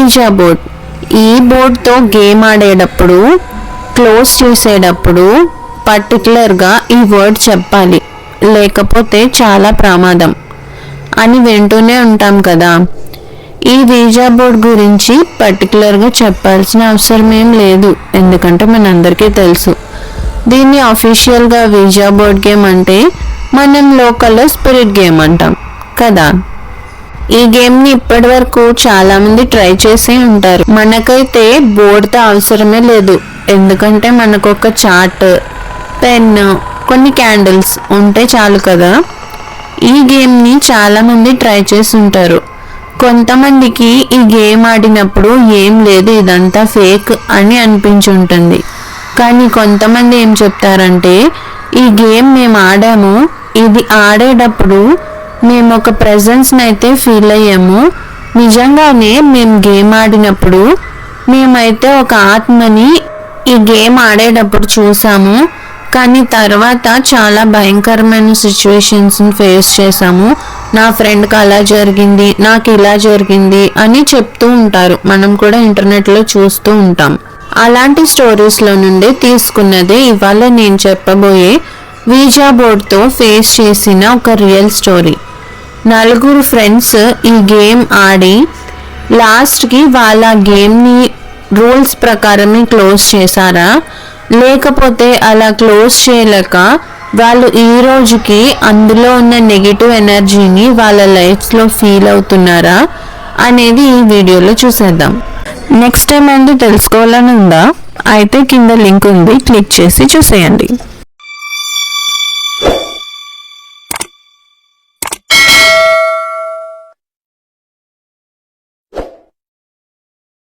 Visa board. ఈ బోర్డ్తో game ఆడేటప్పుడు, close చేసేటప్పుడు పర్టికులర్గా ఈ వర్డ్ చెప్పాలి, లేకపోతే చాలా ప్రమాదం అని వింటూనే ఉంటాం కదా. ఈ వీజా బోర్డ్ గురించి పర్టికులర్గా చెప్పాల్సిన అవసరం ఏం లేదు, ఎందుకంటే మనందరికీ తెలుసు. దీన్ని అఫీషియల్గా వీజా బోర్డ్ గేమ్ అంటే మనం లోకల్లో స్పిరిట్ గేమ్ అంటాం కదా. ఈ గేమ్ని ఇప్పటి వరకు చాలా మంది ట్రై చేసి ఉంటారు. మనకైతే బోర్డ్తో అవసరమే లేదు, ఎందుకంటే మనకు ఒక చార్ట్, పెన్, కొన్ని క్యాండిల్స్ ఉంటే చాలు కదా. ఈ గేమ్ని చాలామంది ట్రై చేసి ఉంటారు. కొంతమందికి ఈ గేమ్ ఆడినప్పుడు ఏం లేదు, ఇదంతా ఫేక్ అని అనిపించుంటుంది. కానీ కొంతమంది ఏం చెప్తారంటే, ఈ గేమ్ మేము ఆడాము, ఇది ఆడేటప్పుడు మేము ఒక ప్రెజెన్స్ని అయితే ఫీల్ అయ్యాము, నిజంగానే మేము గేమ్ ఆడినప్పుడు మేమైతే ఒక ఆత్మని ఈ గేమ్ ఆడేటప్పుడు చూసాము, కానీ తర్వాత చాలా భయంకరమైన సిచ్యువేషన్స్ని ఫేస్ చేసాము, నా ఫ్రెండ్కి అలా జరిగింది, నాకు ఇలా జరిగింది అని చెప్తూ ఉంటారు. మనం కూడా ఇంటర్నెట్లో చూస్తూ ఉంటాం. అలాంటి స్టోరీస్లో నుండి తీసుకున్నదే ఇవాళ నేను చెప్పబోయే వీజా బోర్డ్తో ఫేస్ చేసిన ఒక రియల్ స్టోరీ. 4 ఫ్రెండ్స్ ఈ గేమ్ ఆడి లాస్ట్కి వాళ్ళ గేమ్ని రూల్స్ ప్రకారమే క్లోజ్ చేశారా, లేకపోతే అలా క్లోజ్ చేయలేక వాళ్ళు ఈ రోజుకి అందులో ఉన్న నెగిటివ్ ఎనర్జీని వాళ్ళ లైఫ్స్లో ఫీల్ అవుతున్నారా అనేది ఈ వీడియోలో చూసేద్దాం. నెక్స్ట్ టైం ఏంటో తెలుసుకోవాలని ఉందా? అయితే కింద లింక్ ఉంది, క్లిక్ చేసి చూసేయండి.